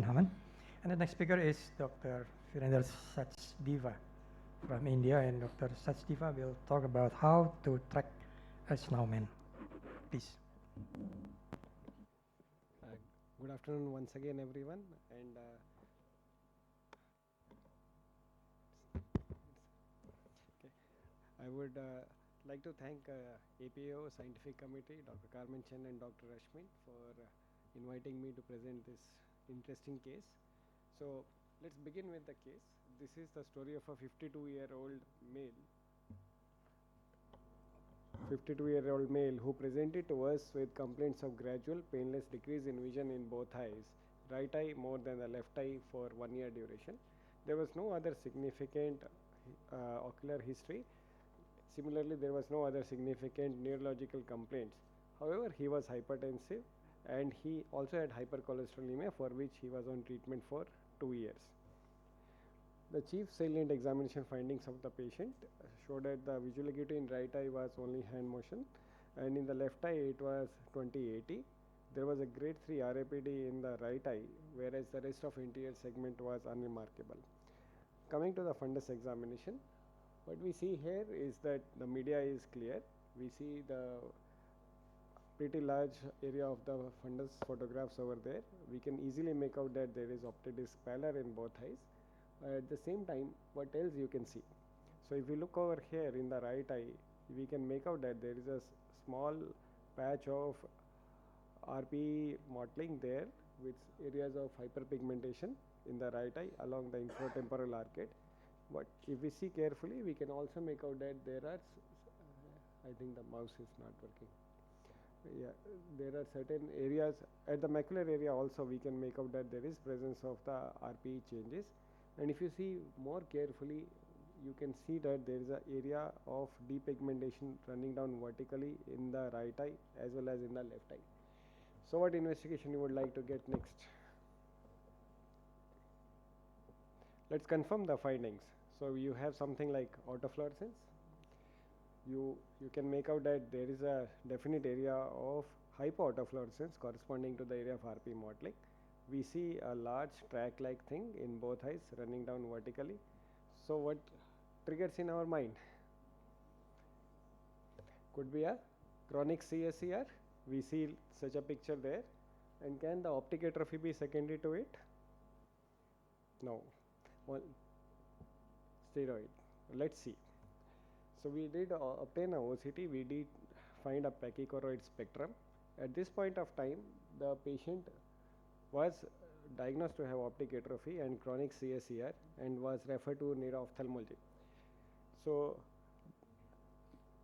Haman. And the next speaker is Dr. Virender SACHDEVA from India, and Dr. SACHDEVA will talk about how to track a snowman. Please. Good afternoon once again, everyone. And I would like to thank APO Scientific Committee, Dr. Carmen Chen and Dr. Rashmi for inviting me to present this interesting case. So let's begin with the case. This is the story of a 52-year-old male. 52-year-old male who presented to us with complaints of gradual painless decrease in vision in both eyes, right eye more than the left eye for 1 year duration. There was no other significant ocular history. Similarly, there was no other significant neurological complaints. However, he was hypertensive and he also had hypercholesterolemia, for which he was on treatment for 2 years. The chief salient examination findings of the patient showed that the visual acuity in right eye was only hand motion, and in the left eye it was 20/80. There was a grade 3 RAPD in the right eye, whereas the rest of anterior segment was unremarkable. Coming to the fundus examination, what we see here is that the media is clear. We see the pretty large area of the fundus photographs over there. We can easily make out that there is optic disc pallor in both eyes. At the same time, what else you can see? So if you look over here in the right eye, we can make out that there is a small patch of RP mottling there with areas of hyperpigmentation in the right eye along the infratemporal arcade. But if we see carefully, we can also make out that there are, I think the mouse is not working. Yeah, there are certain areas at the macular area also we can make out that there is presence of the RPE changes. And if you see more carefully, you can see that there is an area of depigmentation running down vertically in the right eye as well as in the left eye. So what investigation you would like to get next? Let's confirm the findings. So you have something like autofluorescence. You can make out that there is a definite area of hypoautofluorescence corresponding to the area of RP mottling. We see a large track-like thing in both eyes running down vertically. So what triggers in our mind? Could be a chronic CSER. We see such a picture there. And can the optic atrophy be secondary to it? No. Well, steroid. Let's see. So we did obtain a OCT. We did find a pachychoroid spectrum. At this point of time, the patient was diagnosed to have optic atrophy and chronic CSER and was referred to neuro-ophthalmology. So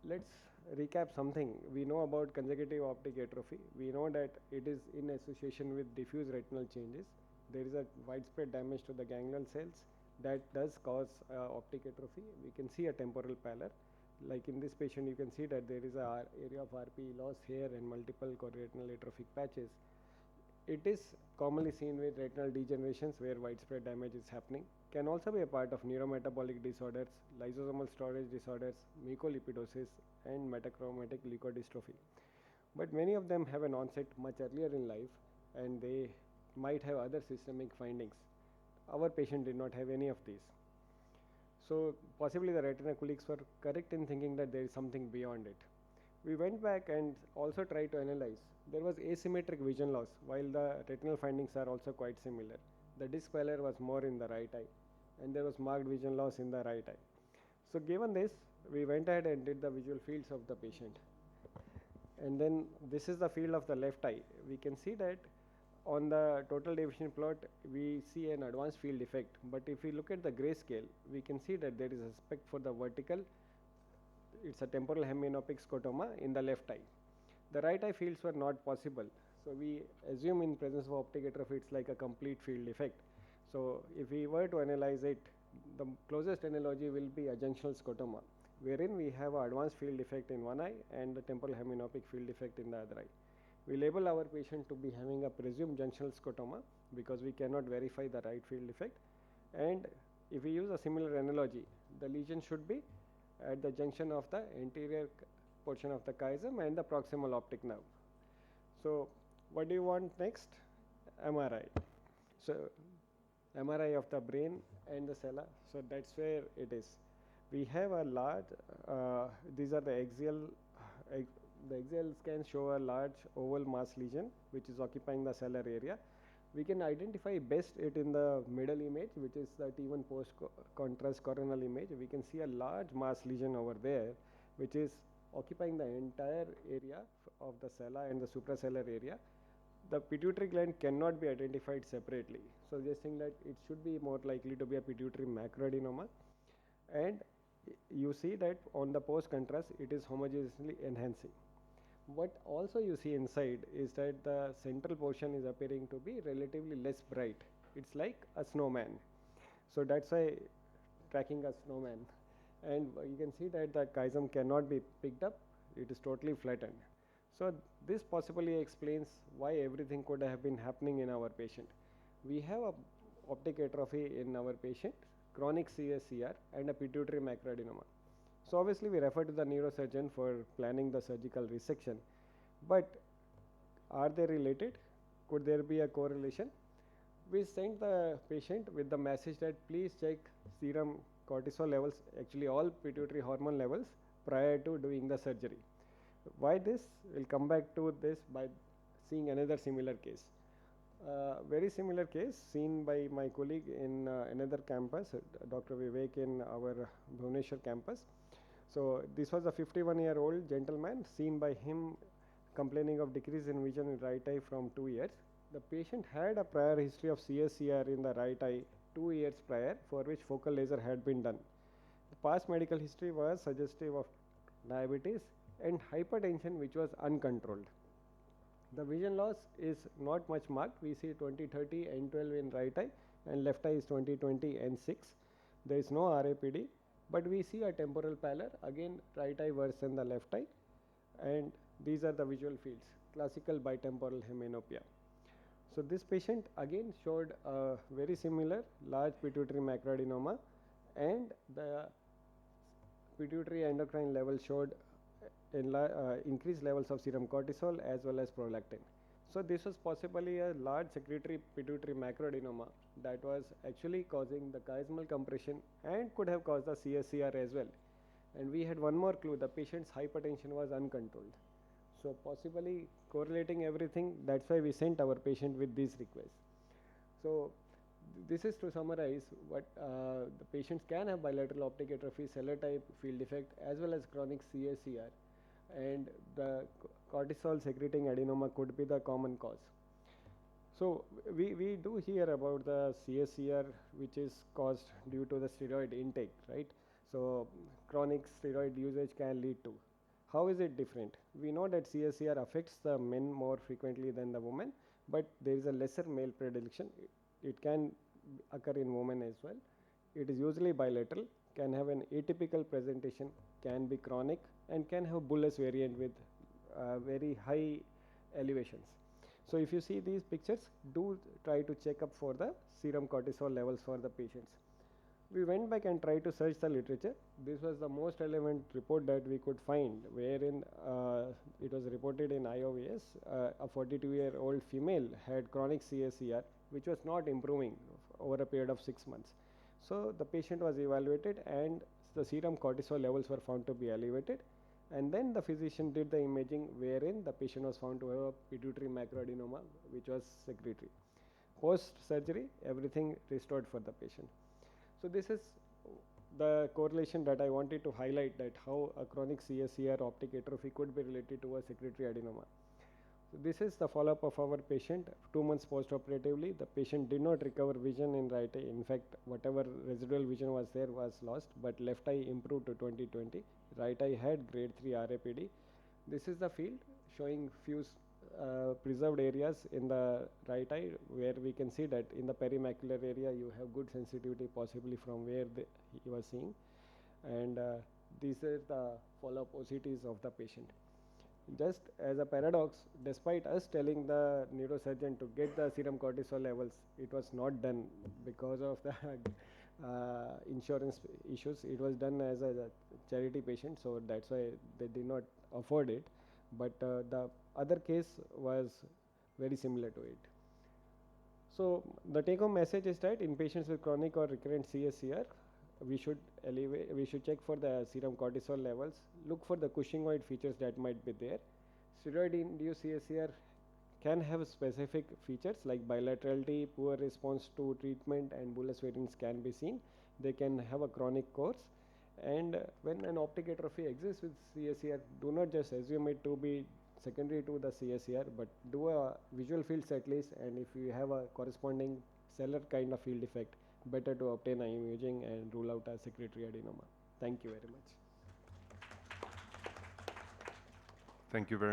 let's recap something. We know about conjunctive optic atrophy. We know that it is in association with diffuse retinal changes. There is a widespread damage to the ganglion cells that does cause optic atrophy. We can see a temporal pallor. Like in this patient, you can see that there is a area of RPE loss here and multiple chorioretinal atrophic patches. It is commonly seen with retinal degenerations where widespread damage is happening. Can also be a part of neurometabolic disorders, lysosomal storage disorders, mucolipidosis, and metachromatic leukodystrophy. But many of them have an onset much earlier in life, and they might have other systemic findings. Our patient did not have any of these. So possibly the retina colleagues were correct in thinking that there is something beyond it. We went back and also tried to analyze. There was asymmetric vision loss, while the retinal findings are also quite similar. The disc pallor was more in the right eye, and there was marked vision loss in the right eye. So given this, we went ahead and did the visual fields of the patient. And then this is the field of the left eye. We can see that on the total deviation plot, we see an advanced field effect. But if we look at the grayscale, we can see that there is a spec for the vertical. It's a temporal hemianopic scotoma in the left eye. The right eye fields were not possible. So we assume in presence of optic atrophy, it's like a complete field effect. So if we were to analyze it, the closest analogy will be a junctional scotoma, wherein we have an advanced field effect in one eye and the temporal hemianopic field effect in the other eye. We label our patient to be having a presumed junctional scotoma because we cannot verify the right field effect. And if we use a similar analogy, the lesion should be at the junction of the anterior portion of the chiasm and the proximal optic nerve. So what do you want next? MRI. So MRI of the brain and the sella. So that's where it is. We have a large, these are the the axial scans show a large oval mass lesion which is occupying the cellar area. We can identify best it in the middle image, which is the T1 post contrast coronal image. We can see a large mass lesion over there, which is occupying the entire area of the sella and the suprasellar area. The pituitary gland cannot be identified separately, suggesting that it should be more likely to be a pituitary macroadenoma. And you see that on the post contrast, it is homogeneously enhancing. What also you see inside is that the central portion is appearing to be relatively less bright. It's like a snowman. So that's why tracking a snowman. And you can see that the chiasm cannot be picked up. It is totally flattened. So this possibly explains why everything could have been happening in our patient. We have a optic atrophy in our patient, chronic CSCR and a pituitary macroadenoma. So obviously we refer to the neurosurgeon for planning the surgical resection, but are they related? Could there be a correlation? We sent the patient with the message that please check serum cortisol levels, actually all pituitary hormone levels, prior to doing the surgery. Why this? We'll come back to this by seeing another similar case. Very similar case seen by my colleague in another campus, Dr. Vivek in our Bhubaneswar campus. So this was a 51-year-old gentleman, seen by him complaining of decrease in vision in right eye from 2 years. The patient had a prior history of CSCR in the right eye 2 years prior, for which focal laser had been done. The past medical history was suggestive of diabetes and hypertension, which was uncontrolled. The vision loss is not much marked. We see 20/30 N12 in right eye, and left eye is 20/20 N6. There is no RAPD, but we see a temporal pallor, again right eye worse than the left eye, and these are the visual fields, classical bitemporal hemianopia. So this patient again showed a very similar large pituitary macroadenoma, and the pituitary endocrine level showed increased levels of serum cortisol as well as prolactin. So this was possibly a large secretory pituitary macroadenoma that was actually causing the chiasmal compression and could have caused the CSCR as well. And we had one more clue, the patient's hypertension was uncontrolled. So possibly correlating everything, that's why we sent our patient with these requests. So this is to summarize what the patients can have bilateral optic atrophy, cellular type field defect as well as chronic CSCR, and the cortisol secreting adenoma could be the common cause. So we do hear about the CSCR which is caused due to the steroid intake, right? So chronic steroid usage can lead to. How is it different? We know that CSCR affects the men more frequently than the women, but there is a lesser male predilection. It can occur in women as well. It is usually bilateral, can have an atypical presentation, can be chronic, and can have bullous variant with very high elevations. So if you see these pictures, do try to check up for the serum cortisol levels for the patients. We went back and tried to search the literature. This was the most relevant report that we could find, wherein it was reported in IOVS, a 42-year-old female had chronic CSCR, which was not improving over a period of 6 months. So the patient was evaluated and the serum cortisol levels were found to be elevated. And then the physician did the imaging, wherein the patient was found to have a pituitary macroadenoma, which was secretory. Post surgery, everything restored for the patient. So this is the correlation that I wanted to highlight, that how a chronic CSCR optic atrophy could be related to a secretory adenoma. So this is the follow-up of our patient 2 months post-operatively. The patient did not recover vision in right eye. In fact, whatever residual vision was there was lost, but left eye improved to 20/20. Right eye had grade 3 RAPD. This is the field showing few preserved areas in the right eye, where we can see that in the perimacular area you have good sensitivity, possibly from where he was seeing. And these are the follow-up OCTs of the patient. Just as a paradox, despite us telling the neurosurgeon to get the serum cortisol levels, it was not done because of the insurance issues. It was done as a charity patient, so that's why they did not afford it. But the other case was very similar to it. So the take-home message is that in patients with chronic or recurrent CSCR, we should check for the serum cortisol levels, look for the Cushingoid features that might be there. Steroid-induced CSCR can have specific features like bilaterality, poor response to treatment, and bullous variants can be seen. They can have a chronic course. And when an optic atrophy exists with CSCR, do not just assume it to be secondary to the CSCR, but do a visual field set list, and if you have a corresponding cellular kind of field defect, better to obtain an imaging and rule out a secretory adenoma. Thank you very much. Thank you very